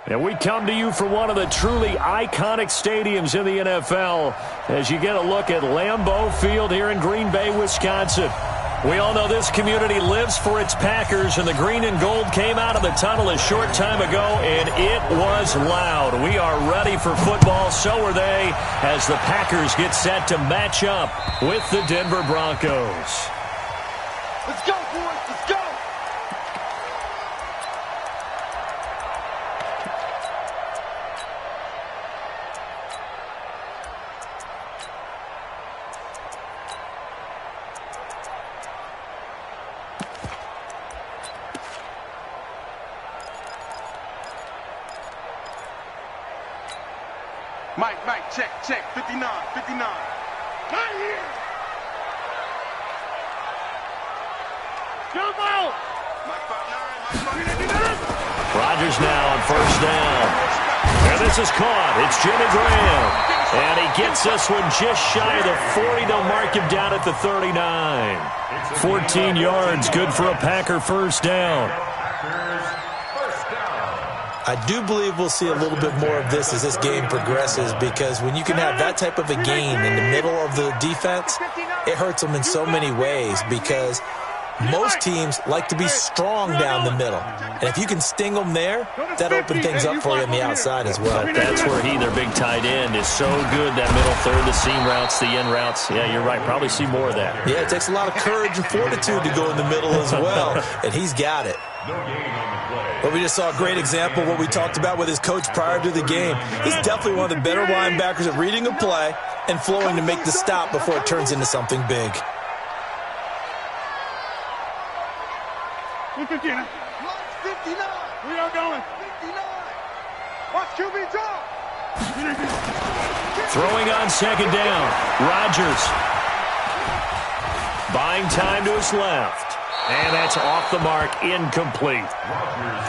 And we come to you from one of the truly iconic stadiums in the NFL as you get a look at Lambeau Field here in Green Bay, Wisconsin. We all know this community lives for its Packers, and the green and gold came out of the tunnel a short time ago, and it was loud. We are ready for football, so are they, as the Packers get set to match up with the Denver Broncos. Let's go, boys. Let's go. Mike, check, 59. Right here. Jump out. Rodgers now on first down. And this is caught. It's Jimmy Graham. And he gets this one just shy of the 40. They'll mark him down at the 39. 14 yards, good for a Packer first down. I do believe we'll see a little bit more of this as this game progresses, because when you can have that type of a gain in the middle of the defense, it hurts them in so many ways, because most teams like to be strong down the middle. And if you can sting them there, that opens things up for you on the outside as well. But that's where their big tight end, is so good, that middle third, the seam routes, the in routes. Yeah, you're right. Probably see more of that. Yeah, it takes a lot of courage and fortitude to go in the middle as well, and he's got it. But we just saw a great example of what we talked about with his coach prior to the game. He's definitely one of the better linebackers at reading a play and flowing to make the stop before it turns into something big. 59. We are going. 59. Watch QB draw. Throwing on second down. Rodgers. Buying time to his left. And that's off the mark, incomplete.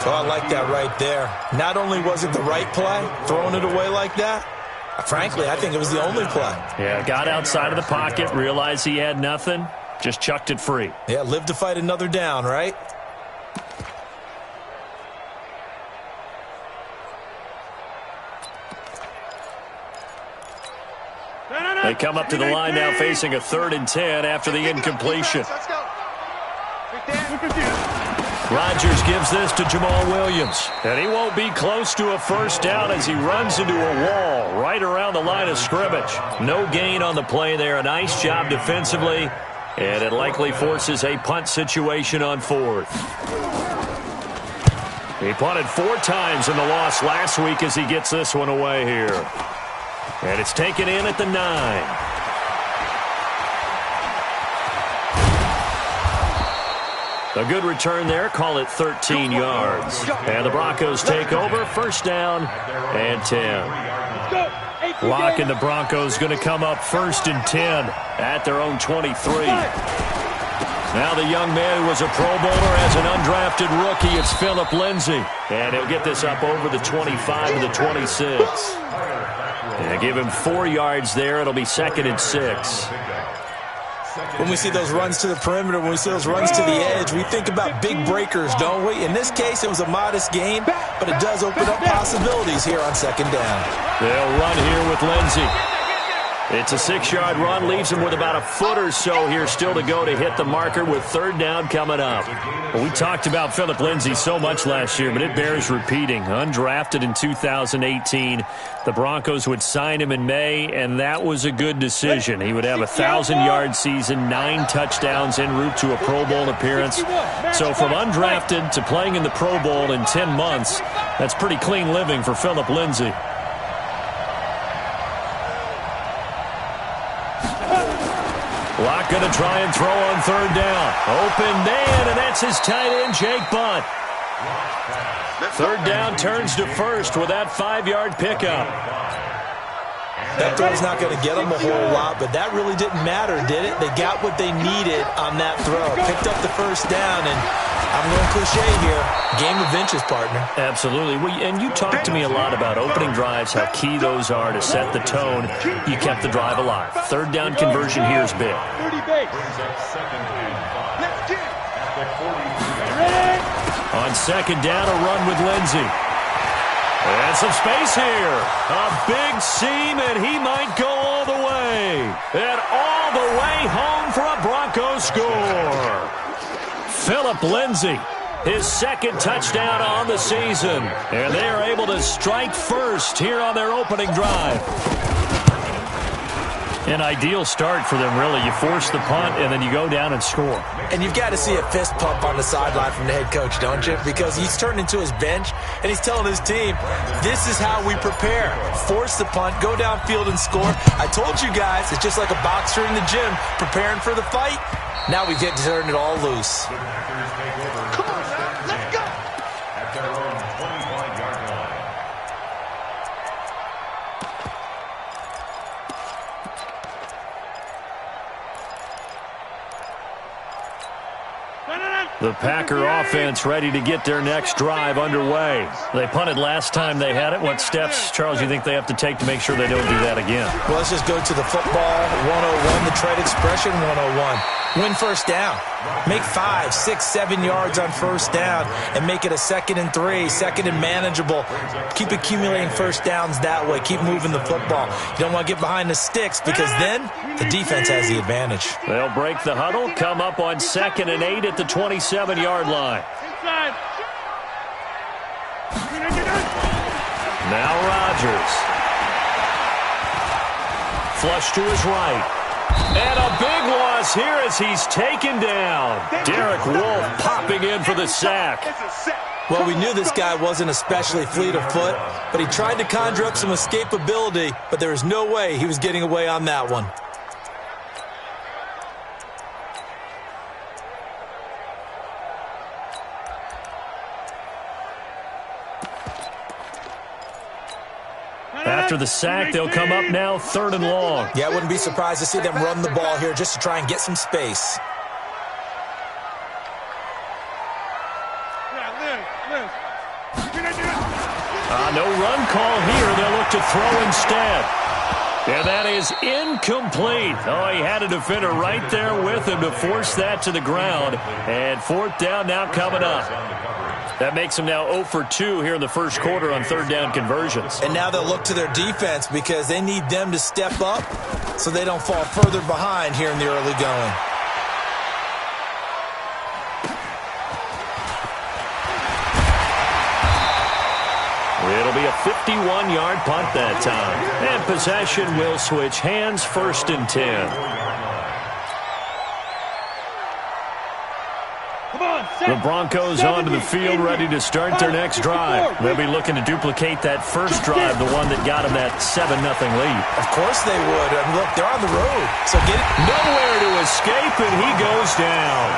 Oh, I like that right there. Not only was it the right play, throwing it away like that, frankly, I think it was the only play. Yeah, got outside of the pocket, realized he had nothing, just chucked it free. Yeah, live to fight another down, right? They come up to the line now facing a 3rd and 10 after the incompletion. Rodgers gives this to Jamal Williams. And he won't be close to a first down as he runs into a wall right around the line of scrimmage. No gain on the play there. A nice job defensively. And it likely forces a punt situation on 4th. He punted 4 times in the loss last week as he gets this one away here. And it's taken in at the 9. A good return there. Call it 13 yards. And the Broncos take over. First down and 10. Lock and the Broncos going to come up 1st and 10 at their own 23. Now the young man who was a Pro Bowler as an undrafted rookie, it's Philip Lindsay. And he'll get this up over the 25 to the 26. And give him 4 yards there. It'll be 2nd and 6. When we see those runs to the perimeter, when we see those runs to the edge, we think about big breakers, don't we? In this case, it was a modest gain, but it does open up possibilities here on 2nd down. They'll run here with Lindsay. It's a 6-yard run, leaves him with about a foot or so here still to go to hit the marker with 3rd down coming up. Well, we talked about Philip Lindsay so much last year, but it bears repeating. Undrafted in 2018, the Broncos would sign him in May, and that was a good decision. He would have a 1,000-yard season, 9 touchdowns en route to a Pro Bowl appearance. So from undrafted to playing in the Pro Bowl in 10 months, that's pretty clean living for Philip Lindsay. Locke going to try and throw on 3rd down. Open man, and that's his tight end, Jake Butt. 3rd down turns to 1st with that 5-yard pickup. That throw's not going to get them a whole lot, but that really didn't matter, did it? They got what they needed on that throw. Picked up the 1st down, and I'm going cliche here. Game of inches, partner. Absolutely. And you talked to me a lot about opening drives, how key those are to set the tone. You kept the drive alive. 3rd down conversion here is big. On 2nd down, a run with Lindsay. And some space here. A big seam, and he might go all the way. And all the way home for a Broncos score. Philip Lindsay, his second touchdown on the season. And they are able to strike first here on their opening drive. An ideal start for them, really. You force the punt, and then you go down and score. And you've got to see a fist pump on the sideline from the head coach, don't you? Because he's turned into his bench, and he's telling his team, this is how we prepare. Force the punt, go downfield and score. I told you guys, it's just like a boxer in the gym preparing for the fight. Now we get to turn it all loose. Come on, man. Let's go. At their own 25-yard line. The Packer offense ready to get their next drive underway. They punted last time they had it. What steps, Charles, you think they have to take to make sure they don't do that again? Well, let's just go to the football 101, the trade expression 101. Win first down. Make 5, 6, 7 yards on first down and make it a 2nd and 3, 2nd and manageable. Keep accumulating first downs that way. Keep moving the football. You don't want to get behind the sticks because then the defense has the advantage. They'll break the huddle, come up on 2nd and 8 at the 27-yard line. Now Rodgers. Flush to his right. And a big loss here as he's taken down. Derek Wolfe popping in for the sack. Well, we knew this guy wasn't especially fleet of foot, but he tried to conjure up some escapability, but there was no way he was getting away on that one. After the sack, they'll come up now 3rd and long. Yeah, I wouldn't be surprised to see them run the ball here just to try and get some space. No run call here. They'll look to throw instead. And that is incomplete. Oh, he had a defender right there with him to force that to the ground. And 4th down now coming up. That makes them now 0 for 2 here in the first quarter on 3rd down conversions. And now they'll look to their defense because they need them to step up so they don't fall further behind here in the early going. It'll be a 51-yard punt that time. And possession will switch hands, 1st and 10. The Broncos onto the field, ready to start their next drive. They'll be looking to duplicate that first drive, the one that got them that 7-0 lead. Of course they would. I mean, look, they're on the road. So get it. Nowhere to escape, and he goes down.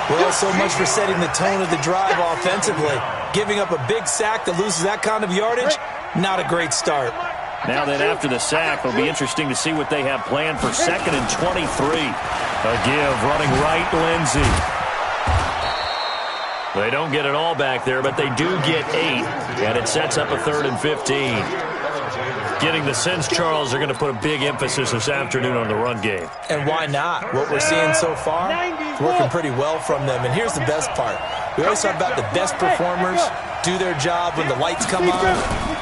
Well, so much for setting the tone of the drive offensively. Giving up a big sack that loses that kind of yardage, not a great start. Now then, after the sack, it'll be interesting to see what they have planned for 2nd and 23. A give, running right, Lindsay. They don't get it all back there, but they do get 8, and it sets up a 3rd and 15. Getting the sense, Charles, are going to put a big emphasis this afternoon on the run game. And why not? What we're seeing so far is working pretty well from them. And here's the best part. We always talk about the best performers do their job when the lights come on.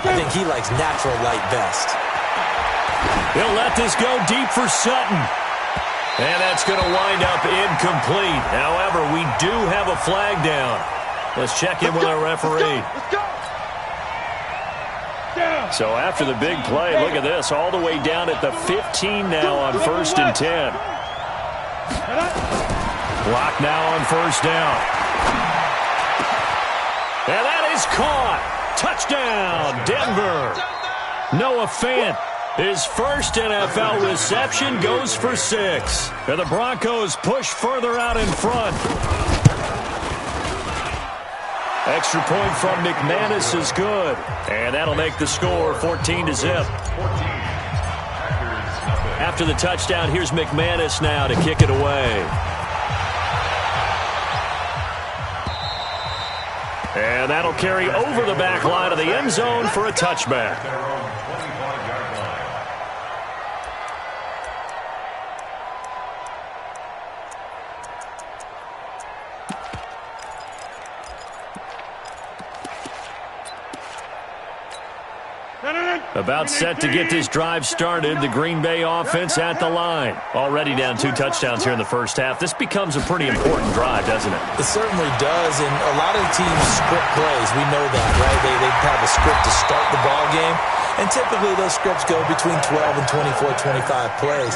I think he likes natural light best. He'll let this go deep for Sutton. And that's going to wind up incomplete. However, we do have a flag down. Let's check in with our referee. So after the big play, look at this, all the way down at the 15 now on 1st and 10. Clock now on 1st down. And that is caught. Touchdown, Denver. Noah Fant, his first NFL reception, goes for 6. And the Broncos push further out in front. Extra point from McManus is good. And that'll make the score 14-0. After the touchdown, here's McManus now to kick it away. And that'll carry over the back line of the end zone for a touchback. About set to get this drive started. The Green Bay offense at the line. Already down 2 touchdowns here in the first half. This becomes a pretty important drive, doesn't it? It certainly does, and a lot of the teams script plays. We know that, right? They have a script to start the ball game, and typically those scripts go between 12 and 24, 25 plays.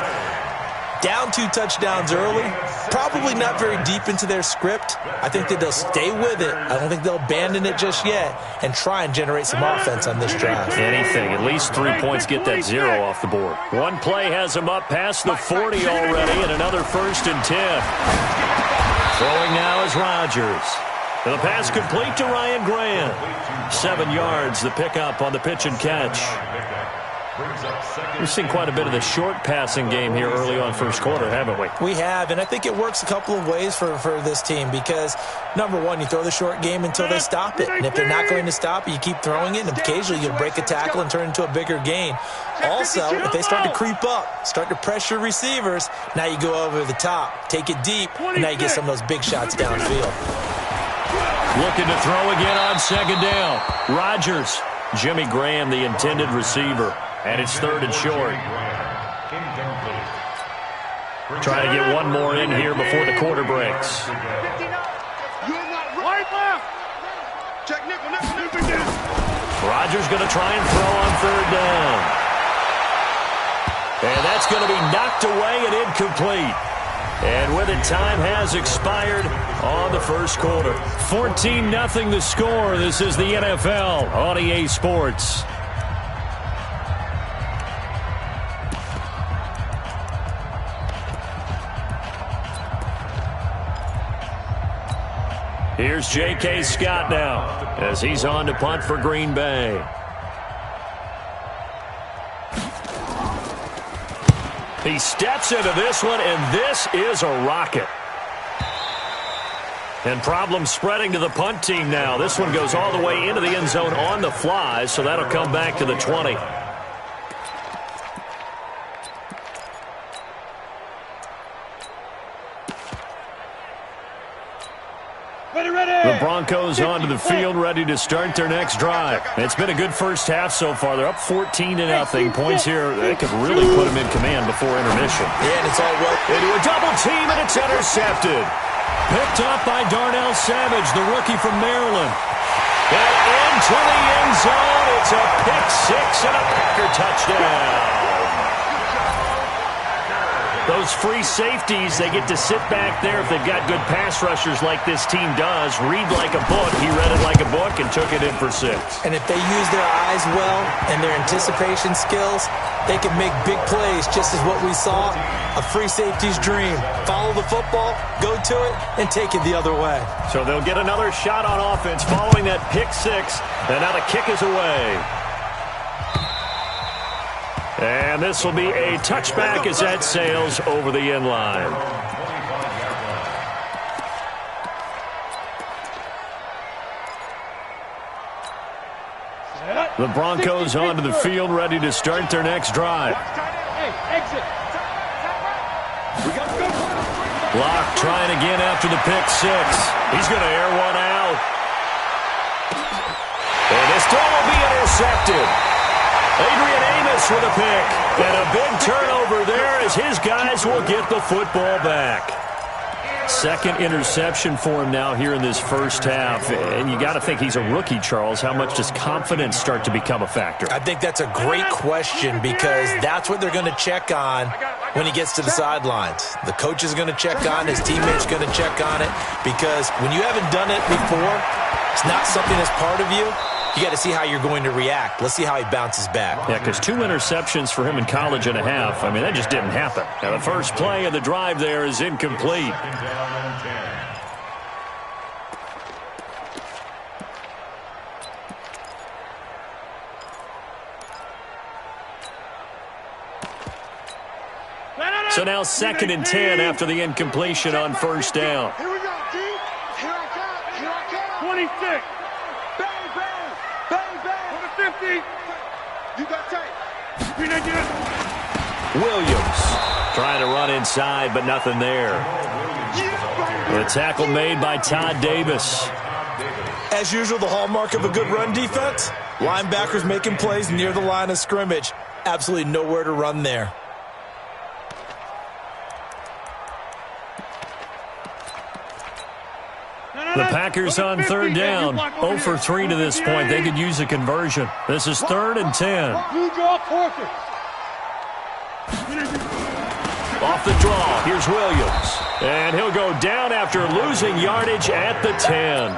Down 2 touchdowns early, probably not very deep into their script. I think that they'll stay with it. I don't think they'll abandon it just yet and try and generate some offense on this drive. Anything, at least 3 points, get that 0 off the board. One play has them up past the 40 already, and another 1st and 10. Throwing now is Rodgers. The pass complete to Ryan Grant. 7 yards, the pickup on the pitch and catch. We've seen quite a bit of the short passing game here early on first quarter, haven't we? We have, and I think it works a couple of ways for this team because, number one, you throw the short game until they stop it. And if they're not going to stop it, you keep throwing it, and occasionally you'll break a tackle and turn it into a bigger gain. Also, if they start to creep up, start to pressure receivers, now you go over the top, take it deep, and now you get some of those big shots downfield. Looking to throw again on 2nd down. Rodgers. Jimmy Graham, the intended receiver. And it's 3rd and short. Trying to get one more in here before the quarter breaks. Rodgers going to try and throw on 3rd down. And that's going to be knocked away and incomplete. And with it, time has expired on the first quarter. 14-0 the score. This is the NFL on EA Sports. Here's J.K. Scott now as he's on to punt for Green Bay. He steps into this one, and this is a rocket. And problems spreading to the punt team now. This one goes all the way into the end zone on the fly, so that'll come back to the 20. The Broncos onto the field, ready to start their next drive. It's been a good first half so far. They're up 14-0. Points here, they could really put them in command before intermission. Yeah, and it's all well. Into a double team, and it's intercepted. Picked up by Darnell Savage, the rookie from Maryland. And into the end zone. It's a pick 6 and a Packer touchdown. Those free safeties, they get to sit back there if they've got good pass rushers like this team does. Read like a book. He read it like a book and took it in for 6. And if they use their eyes well and their anticipation skills, they can make big plays, just as what we saw, a free safety's dream. Follow the football, go to it, and take it the other way. So they'll get another shot on offense following that pick 6, and now the kick is away. And this will be a touchback as that sails over the end line. The Broncos onto the field, ready to start their next drive. Locke trying again after the pick 6. He's going to air one out. And this throw will be intercepted. Adrian Amos with a pick. And a big turnover there as his guys will get the football back. Second interception for him now here in this first half. And you got to think he's a rookie, Charles. How much does confidence start to become a factor? I think that's a great question because that's what they're going to check on when he gets to the sidelines. The coach is going to check on, his teammates going to check on it, because when you haven't done it before, it's not something that's part of you. You got to see how you're going to react. Let's see how he bounces back. Yeah, because 2 interceptions for him in college and a half. I mean, that just didn't happen. Now, the first play of the drive there is incomplete. So now 2nd and 10 after the incompletion on first down. Here we go, D. Here I come. Here I come. 26. Bang, bang. Bang, bang. 50. You got tape. Williams trying to run inside, but nothing there. The tackle made by Todd Davis. As usual, the hallmark of a good run defense, Linebackers making plays near the line of scrimmage. Absolutely nowhere to run there. The Packers on third down. 0 for 3 to this point. They could use a conversion. This is 3rd and 10. Off the draw, here's Williams. And he'll go down after losing yardage at the 10.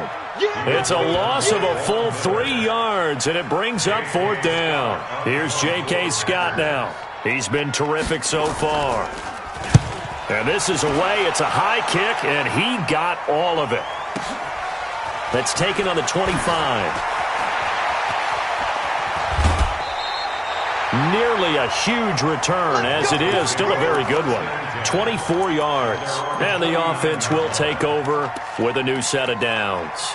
It's a loss of a full 3 yards, and it brings up 4th down. Here's J.K. Scott now. He's been terrific so far. And this is away. It's a high kick, and he got all of it. That's taken on the 25. Nearly a huge return, as it is. Still a very good one. 24 yards. And the offense will take over with a new set of downs.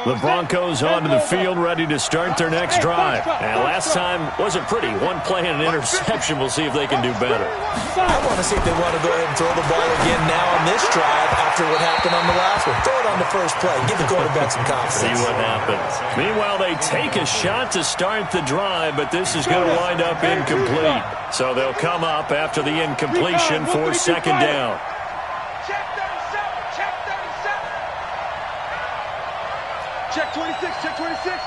The Broncos onto the field, ready to start their next drive. And last time wasn't pretty. 1 play and an interception. We'll see if they can do better. I want to see if they want to go ahead and throw the ball again now on this drive after what happened on the last one. Throw it on the first play. Give the quarterback some confidence. See what happens. Meanwhile, they take a shot to start the drive, but this is going to wind up incomplete. So they'll come up after the incompletion for 2nd down. Check 26, check 26.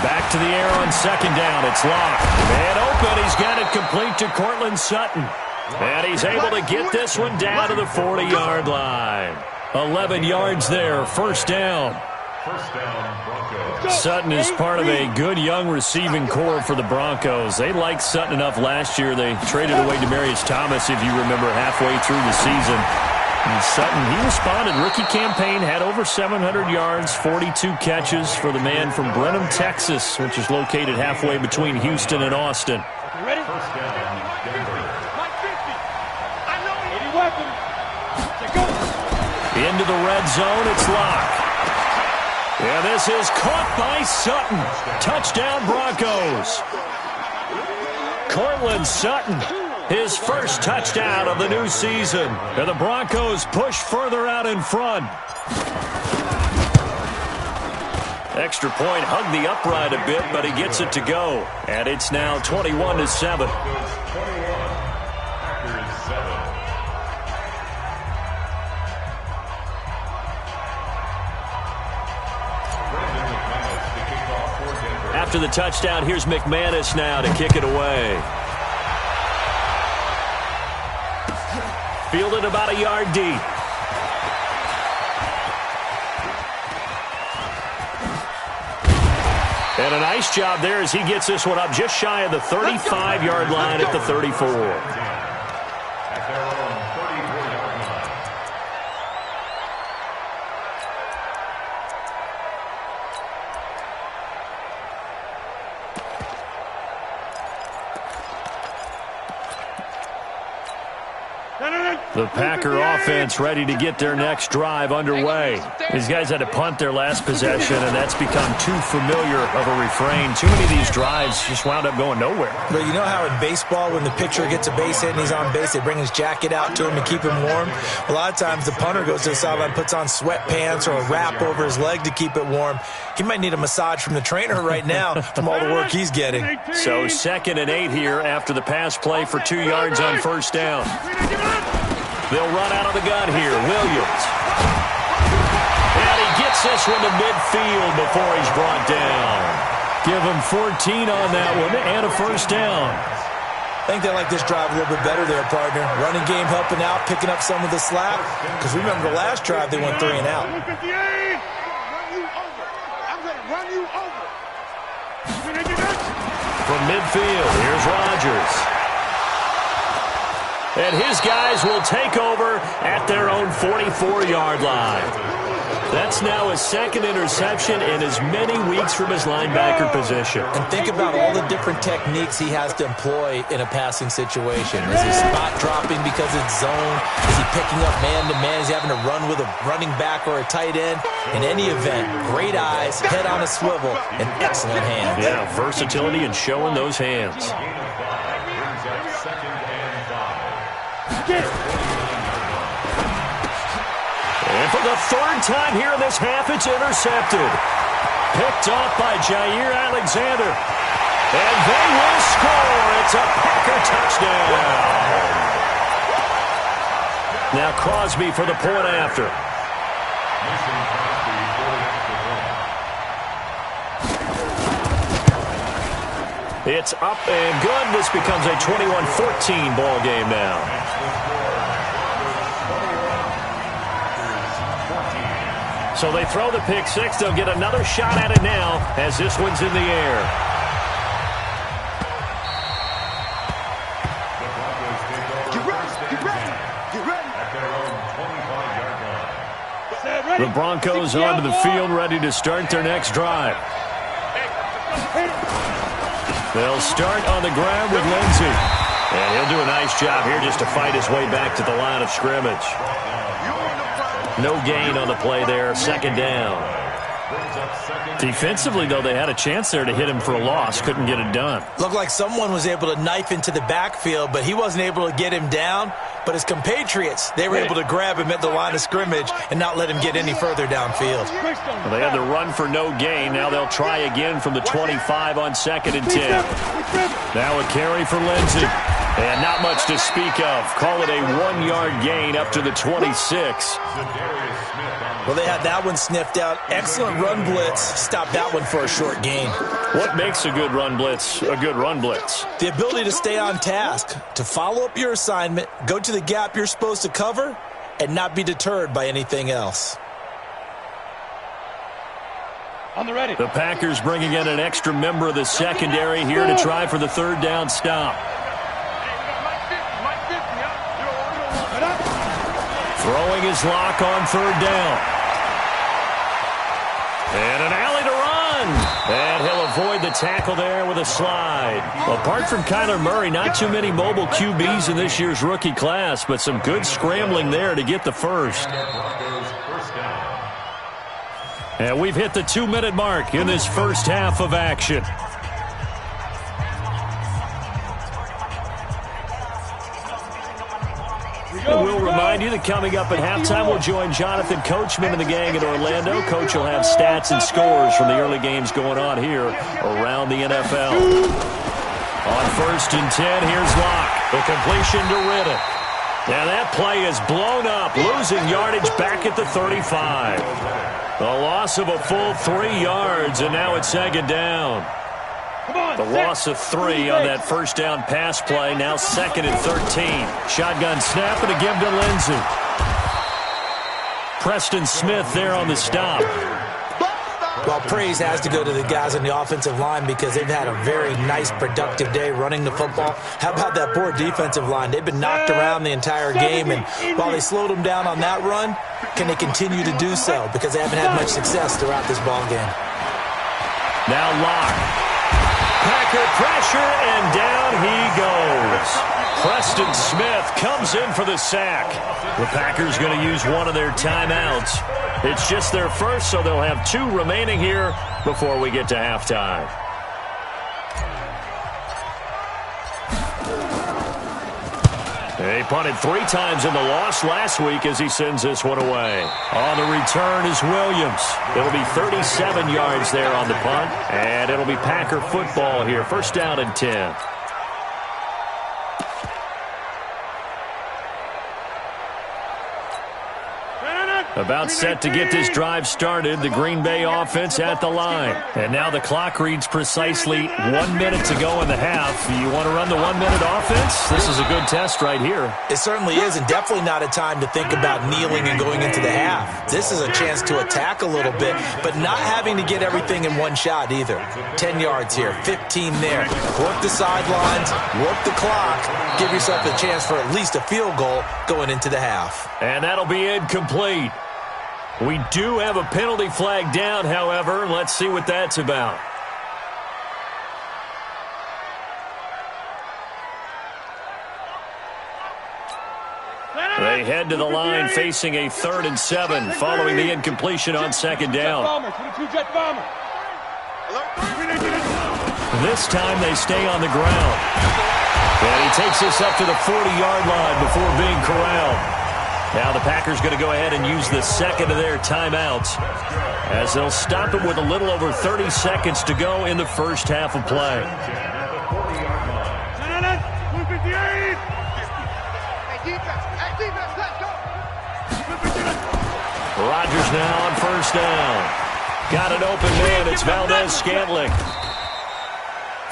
Back to the air on 2nd down. It's locked. And open. He's got it complete to Cortland Sutton. And he's able to get this one down to the 40-yard line. 11 yards there. 1st down. Sutton is part of a good young receiving core for the Broncos. They liked Sutton enough last year. They traded away Demaryius Thomas, if you remember, halfway through the season. And Sutton, he responded. Rookie campaign, had over 700 yards, 42 catches for the man from Brenham, Texas, which is located halfway between Houston and Austin. Ready? Into the red zone, it's locked. Yeah, this is caught by Sutton. Touchdown, Broncos. Cortland Sutton, his first touchdown of the new season. And the Broncos push further out in front. Extra point, hugged the upright a bit, but he gets it to go. And it's now 21-7. After the touchdown, here's McManus now to kick it away. Fielded about a yard deep. And a nice job there as he gets this one up just shy of the 35-yard line at the 34. The Packer offense ready to get their next drive underway. These guys had to punt their last possession, and that's become too familiar of a refrain. Too many of these drives just wound up going nowhere. But you know how in baseball, when the pitcher gets a base hit and he's on base, they bring his jacket out to him to keep him warm? A lot of times the punter goes to the sideline, puts on sweatpants or a wrap over his leg to keep it warm. He might need a massage from the trainer right now from all the work he's getting. So 2nd and 8 here after the pass play for 2 yards on 1st down. They'll run out of the gun here. Williams. And he gets this one to midfield before he's brought down. Give him 14 on that one and a 1st down. I think they like this drive a little bit better there, partner. Running game helping out, picking up some of the slack. Because remember the last drive, they went 3 and out. I'm going to run you over. From midfield, here's Rodgers. And his guys will take over at their own 44-yard line. That's now his 2nd interception in as many weeks from his linebacker position. And think about all the different techniques he has to employ in a passing situation. Is he spot dropping because it's zone? Is he picking up man-to-man? Is he having to run with a running back or a tight end? In any event, great eyes, head on a swivel, and excellent hands. Yeah, versatility and showing those hands. And for the third time here in this half, it's intercepted. Picked off by Jair Alexander. And they will score. It's a Packer touchdown. Now Crosby for the point after. It's up and good. This becomes a 21-14 ball game now. So they throw the pick six. They'll get another shot at it now as this one's in the air. The Broncos onto the field, ready to start their next drive. They'll start on the ground with Lindsey. And he'll do a nice job here just to fight his way back to the line of scrimmage. No gain on the play there, second down. Defensively, though, they had a chance there to hit him for a loss. Couldn't get it done. Looked like someone was able to knife into the backfield, but he wasn't able to get him down. But his compatriots, they were able to grab him at the line of scrimmage and not let him get any further downfield. Well, they had the run for no gain. Now they'll try again from the 25 on 2nd and 10. Now a carry for Lindsey. And not much to speak of. Call it a 1-yard gain up to the 26. Well, they had that one sniffed out. Excellent run blitz. Stopped that one for a short gain. What makes a good run blitz a good run blitz? The ability to stay on task, to follow up your assignment, go to the gap you're supposed to cover, and not be deterred by anything else. On the ready. The Packers bringing in an extra member of the secondary here to try for the third down stop. Throwing his lock on third down. And an alley to run. And he'll avoid the tackle there with a slide. Apart from Kyler Murray, not too many mobile QBs in this year's rookie class, but some good scrambling there to get the first. And we've hit the 2-minute mark in this first half of action. We'll remind you that coming up at halftime, we'll join Jonathan Coachman and the gang in Orlando. Coach will have stats and scores from the early games going on here around the NFL. On 1st and 10, here's Locke. The completion to Riddick. Now that play is blown up, losing yardage back at the 35. A loss of a full 3 yards, and now it's 2nd down. The loss of 3 on that first down pass play. Now 2nd and 13. Shotgun snap and a give to Lindsey. Preston Smith there on the stop. Well, praise has to go to the guys on the offensive line because they've had a very nice, productive day running the football. How about that poor defensive line? They've been knocked around the entire game, and while they slowed them down on that run, can they continue to do so? Because they haven't had much success throughout this ball game. Now Locke. Packer pressure, and down he goes. Preston Smith comes in for the sack. The Packers going to use one of their timeouts. It's just their first, so they'll have 2 remaining here before we get to halftime. He punted 3 times in the loss last week as he sends this one away. On the return is Williams. It'll be 37 yards there on the punt, and it'll be Packer football here. 1st down and 10. About set to get this drive started, the Green Bay offense at the line. And now the clock reads precisely 1 minute to go in the half. You want to run the 1-minute offense? This is a good test right here. It certainly is, and definitely not a time to think about kneeling and going into the half. This is a chance to attack a little bit, but not having to get everything in one shot either. 10 yards here, 15 there. Work the sidelines, work the clock, give yourself a chance for at least a field goal going into the half. And that'll be incomplete. We do have a penalty flag down, however. Let's see what that's about. They head to the line facing a 3rd and 7 following the incompletion on 2nd down. This time they stay on the ground. And he takes this up to the 40-yard line before being corralled. Now the Packers going to go ahead and use the second of their timeouts as they'll stop it with a little over 30 seconds to go in the first half of play. Rodgers now on first down. Got an open man. It's Valdez-Scantling.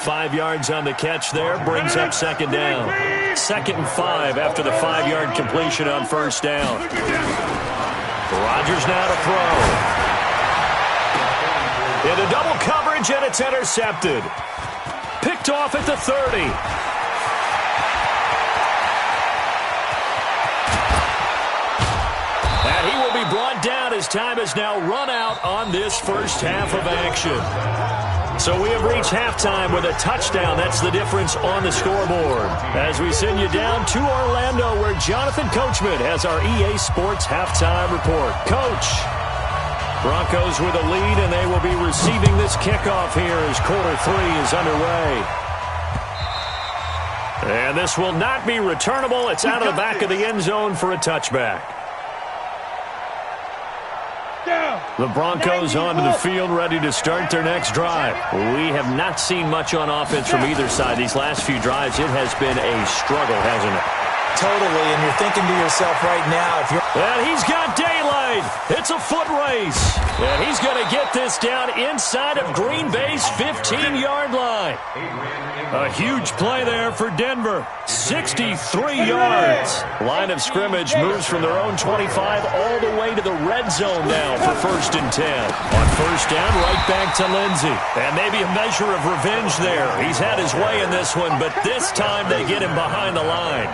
5 yards on the catch there. Brings up second down. 2nd and 5 after the 5-yard completion on first down. Rodgers now to throw. Into double coverage, and it's intercepted. Picked off at the 30. And he will be brought down as time has now run out on this first half of action. So we have reached halftime with a touchdown. That's the difference on the scoreboard. As we send you down to Orlando, where Jonathan Coachman has our EA Sports halftime report. Coach, Broncos with a lead, and they will be receiving this kickoff here as quarter 3 is underway. And this will not be returnable. It's out of the back of the end zone for a touchback. The Broncos onto the field, ready to start their next drive. We have not seen much on offense from either side. These last few drives, it has been a struggle, hasn't it? Totally, and you're thinking to yourself right now, if you're... And he's got daylight. It's a foot race. And he's going to get this down inside of Green Bay's 15-yard line. A huge play there for Denver. 63 yards. Line of scrimmage moves from their own 25 all the way to the red zone now for 1st and 10. On first down, right back to Lindsey. And maybe a measure of revenge there. He's had his way in this one, but this time they get him behind the line.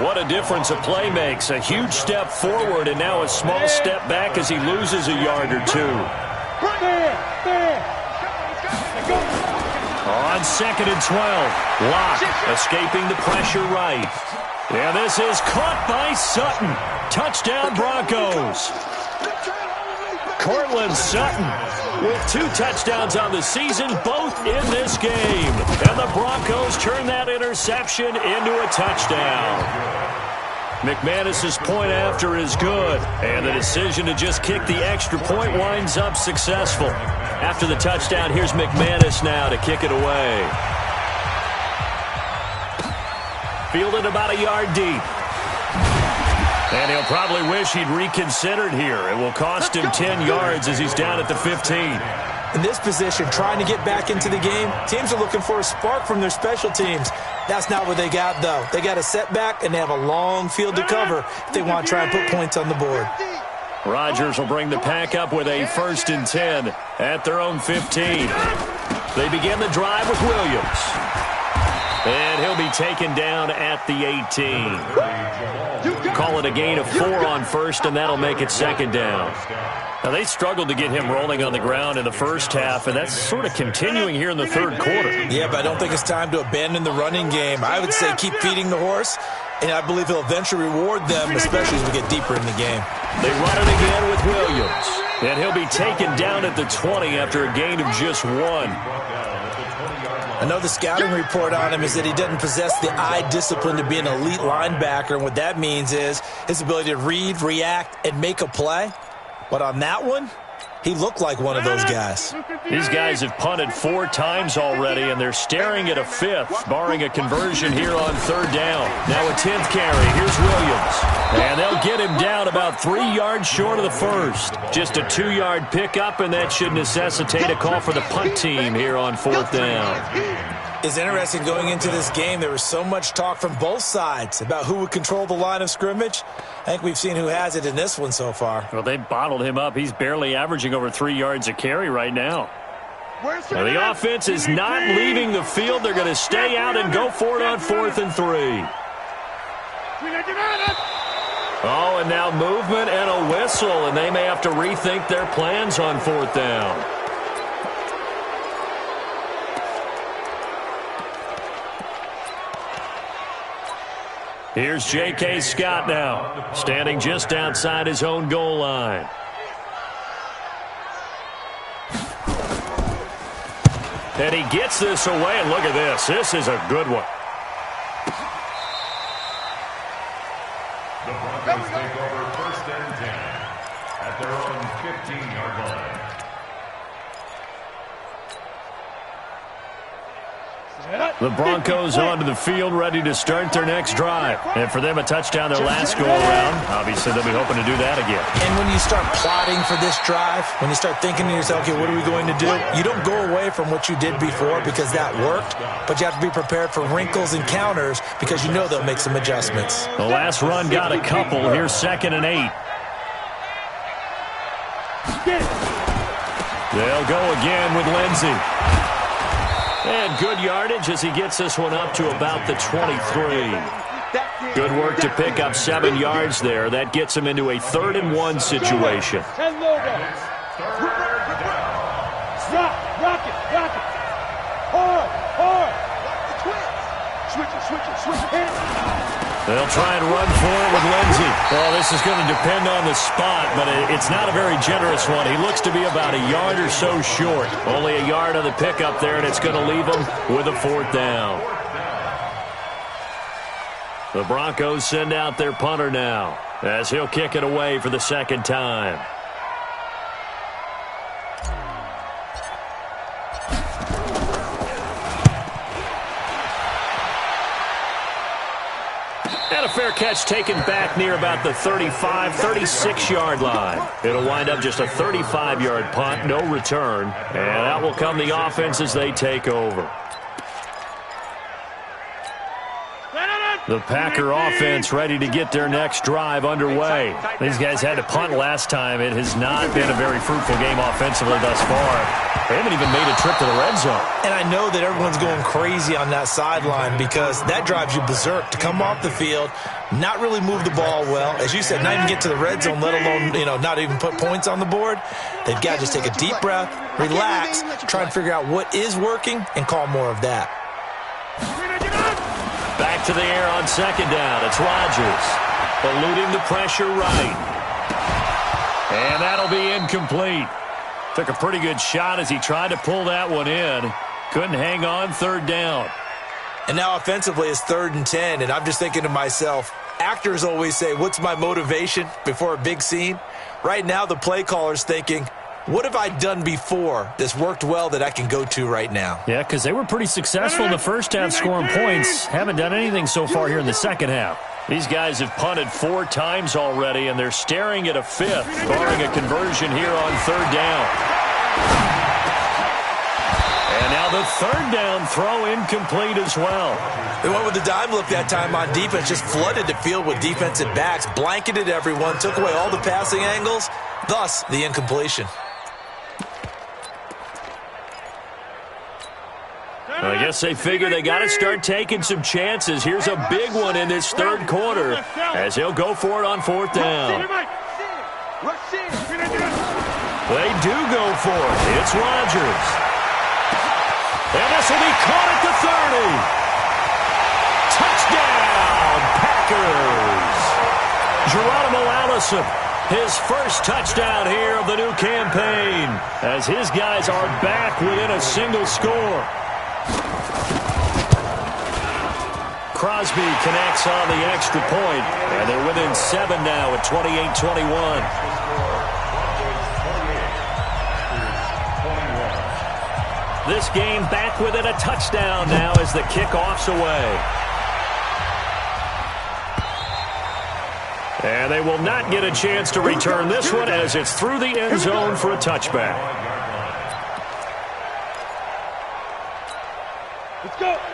What a difference a play makes. A huge step forward and now a small step back as he loses a yard or two. On 2nd and 12, Locke escaping the pressure right. And this is caught by Sutton. Touchdown Broncos. Cortland Sutton with 2 touchdowns on the season, both in this game. And the Broncos turn that interception into a touchdown. McManus's point after is good, and the decision to just kick the extra point winds up successful. After the touchdown, here's McManus now to kick it away. Fielded about a yard deep. And he'll probably wish he'd reconsidered here. It will cost him 10 yards as he's down at the 15. In this position, trying to get back into the game, teams are looking for a spark from their special teams. That's not what they got, though. They got a setback, and they have a long field to cover if they want to try and put points on the board. Rodgers will bring the pack up with a 1st and 10 at their own 15. They begin the drive with Williams. And he'll be taken down at the 18. Call it a gain of 4 on first, and that'll make it 2nd down. Now, they struggled to get him rolling on the ground in the first half, and that's sort of continuing here in the 3rd quarter. Yeah, but I don't think it's time to abandon the running game. I would say keep feeding the horse, and I believe he'll eventually reward them, especially as we get deeper in the game. They run it again with Williams, and he'll be taken down at the 20 after a gain of just 1. I know the scouting report on him is that he doesn't possess the eye discipline to be an elite linebacker, and what that means is his ability to read, react, and make a play. But on that one, he looked like one of those guys. These guys have punted 4 times already, and they're staring at a 5th, barring a conversion here on 3rd down. Now a 10th carry. Here's Williams. And they'll get him down about 3 yards short of the 1st. Just a 2-yard pickup, and that should necessitate a call for the punt team here on 4th down. It's interesting going into this game. There was so much talk from both sides about who would control the line of scrimmage. I think we've seen who has it in this one so far. Well, they bottled him up. He's barely averaging over 3 yards a carry right now. Now, the offense is not leaving the field. They're going to stay out and go for it on 4th and 3. Oh, and now movement and a whistle, and they may have to rethink their plans on 4th down. Here's J.K. Scott now, standing just outside his own goal line. And he gets this away, and look at this. This is a good one. The Broncos take over 1st and 10 at their own 15-yard line. The Broncos onto the field, ready to start their next drive. And for them, a touchdown their last go-around. Obviously, they'll be hoping to do that again. And when you start plotting for this drive, when you start thinking to yourself, okay, what are we going to do? You don't go away from what you did before because that worked, but you have to be prepared for wrinkles and counters because you know they'll make some adjustments. The last run got a couple. Here's 2nd and 8. They'll go again with Lindsey. And good yardage as he gets this one up to about the 23. Good work to pick up 7 yards there. That gets him into a 3rd and 1 situation. Rock it. Hard. Switch it. They'll try and run for it with Lindsey. Well, this is going to depend on the spot, but it's not a very generous one. He looks to be about a yard or so short. Only a yard on the pickup there, and it's going to leave him with a 4th down. The Broncos send out their punter now as he'll kick it away for the 2nd time. And a fair catch taken back near about the 35, 36-yard line. It'll wind up just a 35-yard punt, no return. And out will come the offense as they take over. The Packer offense ready to get their next drive underway. These guys had to punt last time. It has not been a very fruitful game offensively thus far. They haven't even made a trip to the red zone. And I know that everyone's going crazy on that sideline because that drives you berserk to come off the field, not really move the ball well. As you said, not even get to the red zone, let alone, not even put points on the board. They've got to just take a deep breath, relax, try and figure out what is working and call more of that. Back to the air on 2nd down. It's Rodgers eluding the pressure right. And that'll be incomplete. Took a pretty good shot as he tried to pull that one in. Couldn't hang on 3rd down. And now offensively it's 3rd and 10, and I'm just thinking to myself, actors always say, what's my motivation before a big scene? Right now the play caller's thinking, what have I done before that's worked well that I can go to right now? Yeah, because they were pretty successful in the first half scoring points. Haven't done anything so far here in the second half. These guys have punted 4 times already, and they're staring at a 5th, barring a conversion here on 3rd down. And now the 3rd down throw incomplete as well. They went with the dime look that time on defense, just flooded the field with defensive backs, blanketed everyone, took away all the passing angles, thus the incompletion. I guess they figure they got to start taking some chances. Here's a big one in this 3rd quarter as he'll go for it on 4th down. They do go for it. It's Rodgers. And this will be caught at the 30. Touchdown, Packers. Geronimo Allison, his first touchdown here of the new campaign as his guys are back within a single score. Crosby connects on the extra point, and they're within 7 now at 28-21. This game back within a touchdown now as the kickoff's away. And they will not get a chance to return this one as it's through the end zone for a touchback.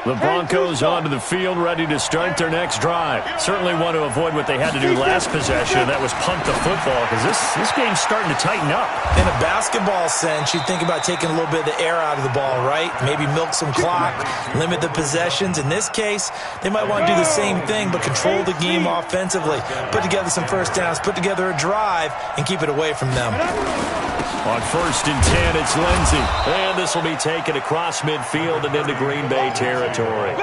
The Broncos onto the field, ready to start their next drive. Certainly want to avoid what they had to do last possession. That was punt the football because this game's starting to tighten up. In a basketball sense, you think about taking a little bit of the air out of the ball, right? Maybe milk some clock, limit the possessions. In this case, they might want to do the same thing but control the game offensively. Put together some first downs, put together a drive, and keep it away from them. On 1st and 10, it's Lindsey. And this will be taken across midfield and into Green Bay territory.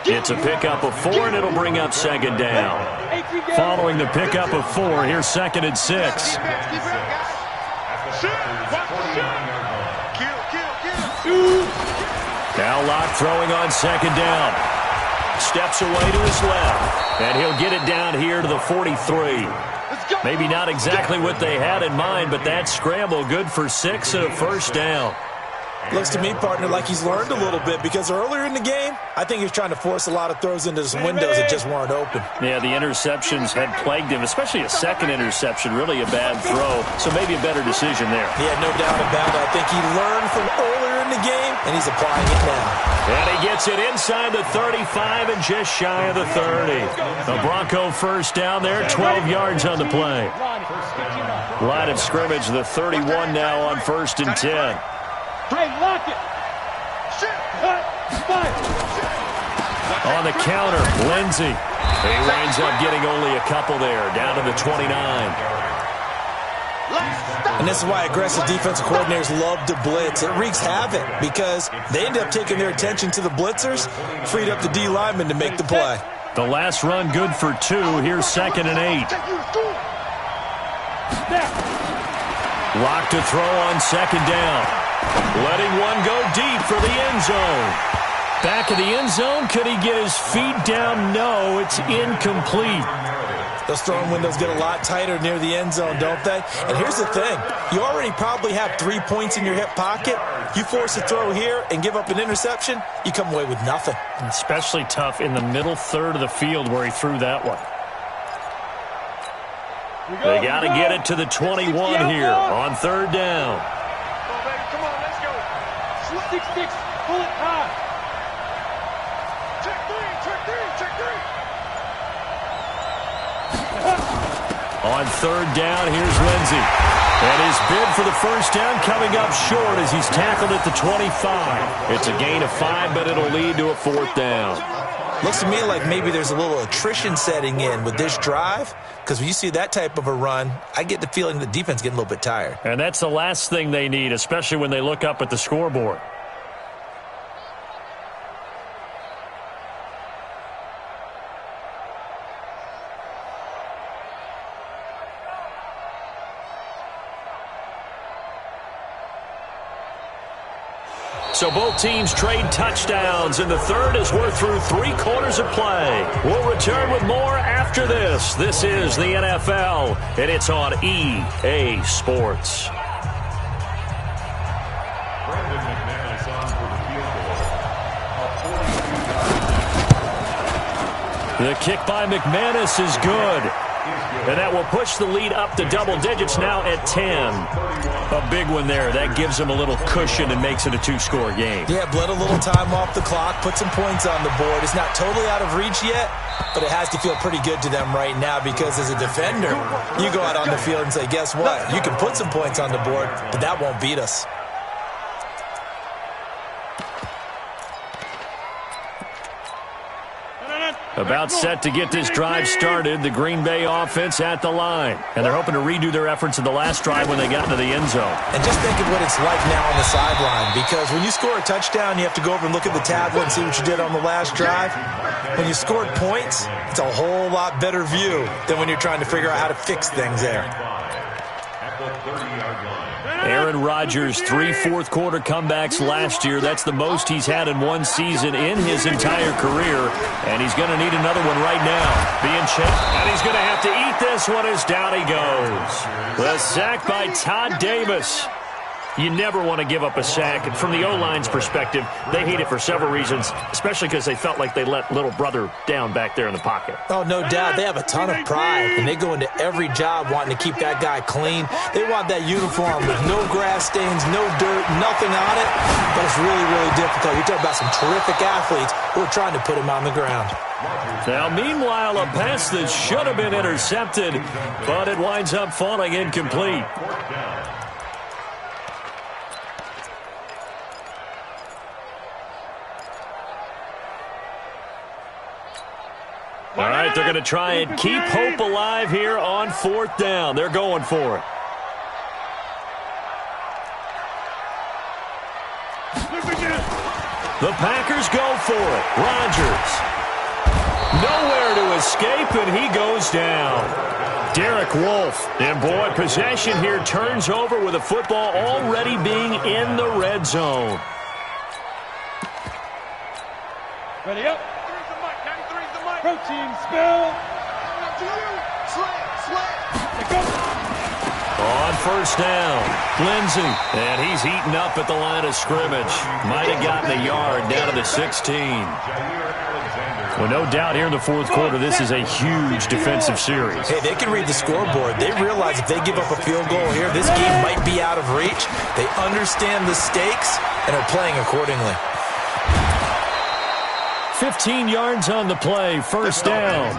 It's a pickup of 4, and it'll bring up 2nd down. Following the pickup of 4, here's 2nd and 6. Now Locke throwing on 2nd down. steps away to his left. And he'll get it down here to the 43. Maybe not exactly what they had in mind, but that scramble good for 6 and a first down. Looks to me, partner, like he's learned a little bit, because earlier in the game, I think he was trying to force a lot of throws into some windows that just weren't open. Yeah, the interceptions had plagued him, especially a second interception, really a bad throw, so maybe a better decision there. Yeah, no doubt about it. I think he learned from earlier in the game, and he's applying it now. And he gets it inside the 35 and just shy of the 30. A Bronco first down there, 12 yards on the play. Line of scrimmage, the 31 now on 1st and 10. Hey, lock it. On the counter, Lindsey. He winds up getting only a couple there, down to the 29. And this is why aggressive defensive coordinators love to blitz. It wreaks havoc because they end up taking their attention to the blitzers, freed up the D lineman to make the play. The last run good for 2. Here's 2nd and 8. Lock to throw on 2nd down. Letting one go deep for the end zone. Back of the end zone. Could he get his feet down? No, it's incomplete. Those throwing windows get a lot tighter near the end zone, don't they? And here's the thing. You already probably have 3 points in your hip pocket. You force a throw here and give up an interception, you come away with nothing. Especially tough in the middle third of the field where he threw that one. They got to get it to the 21 here on 3rd down. 6-6, pull it high. Check three. On 3rd down, here's Lindsey. And his bid for the first down coming up short as he's tackled at the 25. It's a gain of 5, but it'll lead to a 4th down. Looks to me like maybe there's a little attrition setting in with this drive, because when you see that type of a run, I get the feeling the defense getting a little bit tired. And that's the last thing they need, especially when they look up at the scoreboard. So both teams trade touchdowns, and the third as we're through 3 quarters of play. We'll return with more after this. This is the NFL, and it's on EA Sports. The kick by McManus is good. And that will push the lead up to double digits now at 10. A big one there. That gives them a little cushion and makes it a 2-score game. Yeah, bled a little time off the clock, put some points on the board. It's not totally out of reach yet, but it has to feel pretty good to them right now because as a defender, you go out on the field and say, guess what? You can put some points on the board, but that won't beat us. About set to get this drive started, the Green Bay offense at the line. And they're hoping to redo their efforts in the last drive when they got into the end zone. And just think of what it's like now on the sideline, because when you score a touchdown, you have to go over and look at the tablet and see what you did on the last drive. When you scored points, it's a whole lot better view than when you're trying to figure out how to fix things there. Aaron Rodgers, 3 fourth-quarter comebacks last year. That's the most he's had in one season in his entire career. And he's going to need another one right now. Being chased, and he's going to have to eat this one as down he goes. The sack by Todd Davis. You never want to give up a sack. And from the O-line's perspective, they hate it for several reasons, especially because they felt like they let little brother down back there in the pocket. Oh, no doubt. They have a ton of pride, and they go into every job wanting to keep that guy clean. They want that uniform with no grass stains, no dirt, nothing on it. But it's really, really difficult. You're talking about some terrific athletes who are trying to put him on the ground. Now, meanwhile, a pass that should have been intercepted, but it winds up falling incomplete. All right, they're going to try and keep hope alive here on 4th down. They're going for it. The Packers go for it. Rodgers. Nowhere to escape, and he goes down. Derek Wolfe. And, boy, possession here turns over with the football already being in the red zone. Ready up. Protein spill. On first down, Lindsey, and he's heating up at the line of scrimmage. Might have gotten a yard down to the 16. Well, no doubt here in the fourth quarter, this is a huge defensive series. Hey, they can read the scoreboard. They realize if they give up a field goal here, this game might be out of reach. They understand the stakes and are playing accordingly. 15 yards on the play, first down.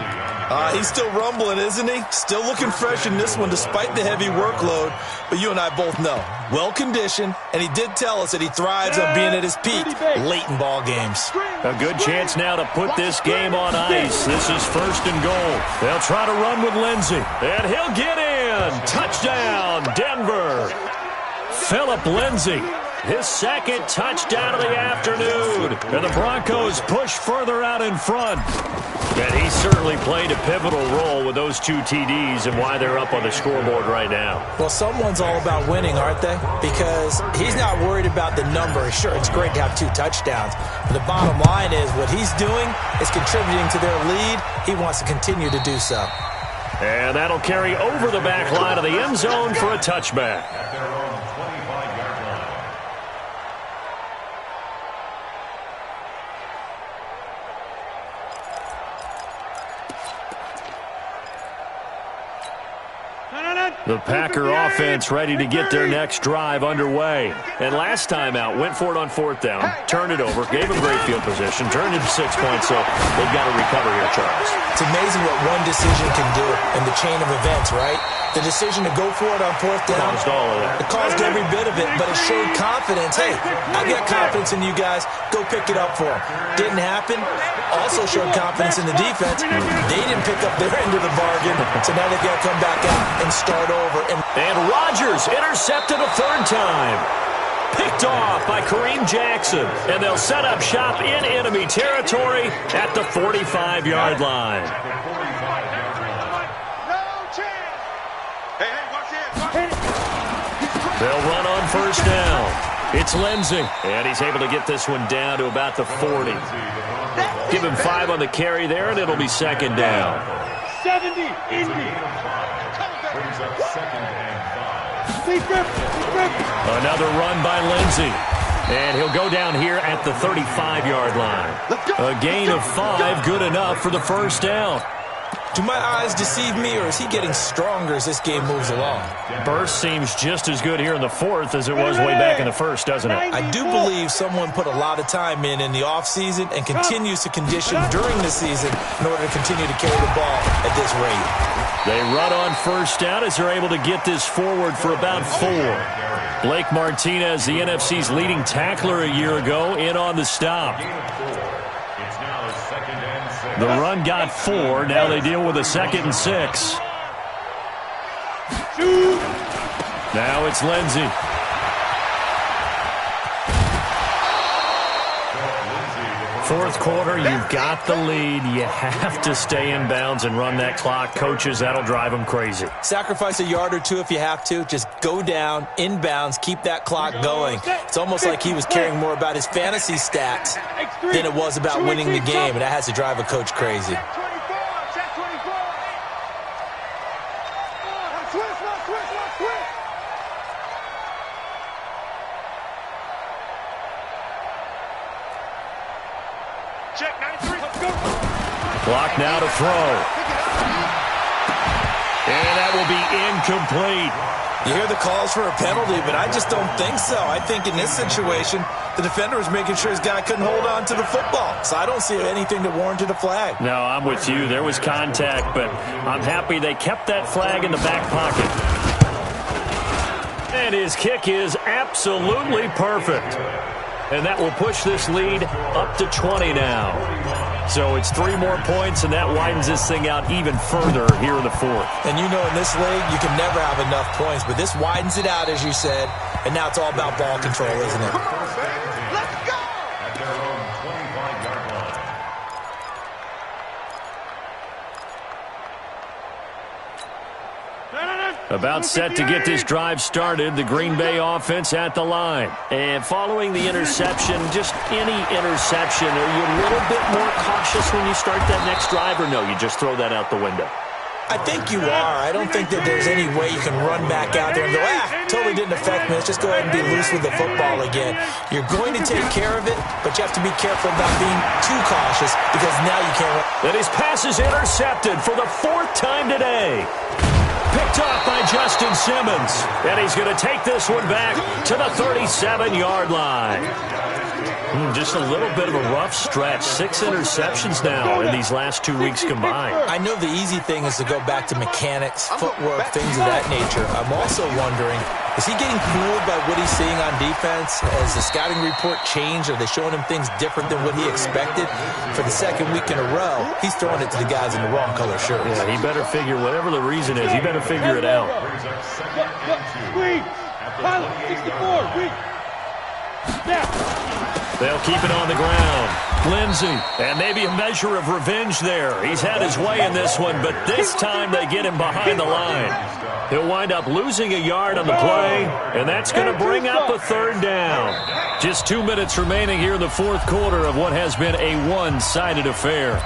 He's still rumbling, isn't he? Still looking fresh in this one despite the heavy workload. But you and I both know, well-conditioned, and he did tell us that he thrives on being at his peak late in ball games. A good chance now to put this game on ice. This is first and goal. They'll try to run with Lindsey, and he'll get in. Touchdown, Denver. Philip Lindsey, his second touchdown of the afternoon. And the Broncos push further out in front. And he certainly played a pivotal role with those two TDs and why they're up on the scoreboard right now. Well, someone's all about winning, aren't they? Because he's not worried about the number. Sure, it's great to have 2 touchdowns. But the bottom line is what he's doing is contributing to their lead. He wants to continue to do so. And that'll carry over the back line of the end zone for a touchback. The Packer offense ready to get their next drive underway. And last time out, went for it on fourth down, turned it over, gave them great field position, turned it to 6 points, so they've got to recover here, Charles. It's amazing what one decision can do in the chain of events, right? The decision to go for it on fourth down, caused all of that. It caused every bit of it, but it showed confidence. Hey, I got confidence in you guys. Go pick it up for them. Didn't happen. Also showed confidence in the defense. They didn't pick up their end of the bargain, so now they've got to come back out and start over. And Rodgers intercepted a third time. Picked off by Kareem Jackson. And they'll set up shop in enemy territory at the 45-yard line. They'll run on first down. It's Lindsey. And he's able to get this one down to about the 40. Give him 5 on the carry there, and it'll be second down. 70, Indy. Another run by Lindsey. And he'll go down here at the 35-yard line. A gain of 5, good enough for the first down. Do my eyes deceive me, or is he getting stronger as this game moves along? Burst seems just as good here in the fourth as it was way back in the first, doesn't it? I do believe someone put a lot of time in the offseason and continues to condition during the season in order to continue to carry the ball at this rate. They run on first down as they're able to get this forward for about 4. Blake Martinez, the NFC's leading tackler a year ago, in on the stop. The run got 4. Now they deal with a 2nd and 6. Now it's Lindsey. Fourth quarter, you've got the lead. You have to stay in bounds and run that clock. Coaches, that'll drive them crazy. Sacrifice a yard or 2 if you have to. Just go down, in bounds, keep that clock going. It's almost like he was caring more about his fantasy stats than it was about winning the game, and that has to drive a coach crazy. Clock now to throw. And that will be incomplete. You hear the calls for a penalty, but I just don't think so. I think in this situation, the defender was making sure his guy couldn't hold on to the football. So I don't see anything that warranted a flag. No, I'm with you. There was contact, but I'm happy they kept that flag in the back pocket. And his kick is absolutely perfect. And that will push this lead up to 20 now. So it's 3 more points, and that widens this thing out even further here in the fourth. And you know in this league, you can never have enough points, but this widens it out, as you said, and now it's all about ball control, isn't it? Let's go! At their own 25-yard line. About set to get this drive started, the Green Bay offense at the line. And following the interception, just any interception, are you a little bit more cautious when you start that next drive, or no, you just throw that out the window? I think you are. I don't think that there's any way you can run back out there and go, totally didn't affect me. Let's just go ahead and be loose with the football again. You're going to take care of it, but you have to be careful about being too cautious because now you can't run. And his pass is intercepted for the 4th time today. Picked off by Justin Simmons. And he's going to take this one back to the 37-yard line. Just a little bit of a rough stretch. 6 interceptions now in these last 2 weeks combined. I know the easy thing is to go back to mechanics, footwork, things of that nature. I'm also wondering, is he getting fooled by what he's seeing on defense? Has the scouting report changed? Are they showing him things different than what he expected? For the 2nd week in a row, he's throwing it to the guys in the wrong color shirts. Yeah, he better figure, whatever the reason is, he better figure it out. Reed, pilot, 64, Reed. Snap. They'll keep it on the ground. Lindsey, and maybe a measure of revenge there. He's had his way in this one, but this time they get him behind the line. He'll wind up losing a yard on the play, and that's going to bring up a 3rd down. Just 2 minutes remaining here in the 4th quarter of what has been a one-sided affair.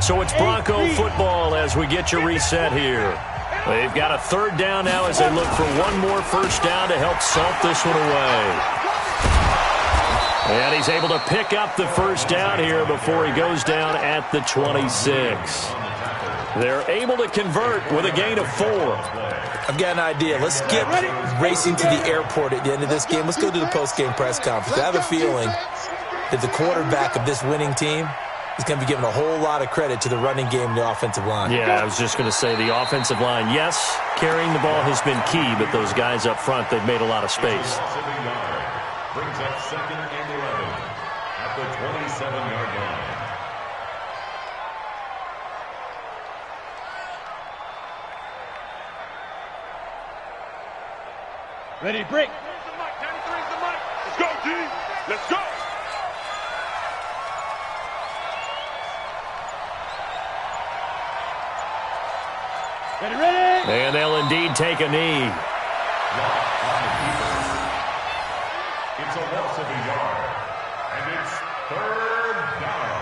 So it's Bronco football as we get you reset here. They've got a 3rd down now as they look for one more 1st down to help salt this one away. And he's able to pick up the 1st down here before he goes down at the 26. They're able to convert with a gain of 4. I've got an idea. Let's skip racing to the airport at the end of this game. Let's go to the post-game press conference. I have a feeling that the quarterback of this winning team is going to be given a whole lot of credit to the running game and the offensive line. Yeah, I was just going to say the offensive line, yes, carrying the ball has been key, but those guys up front, they've made a lot of space. Brings up 2nd and 11 at the 27-yard line. Ready, break. Here's the mic. 93's the mic. Let's go, D. Let's go. Ready, ready. And they'll indeed take a knee. It's a loss of a yard, and it's 3rd down.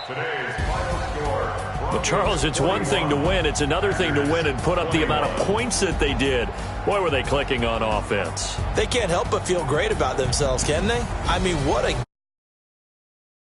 Today's final score. But Charles, it's one thing to win. It's another thing to win and put up the amount of points that they did. Boy, were they clicking on offense. They can't help but feel great about themselves, can they? I mean, what a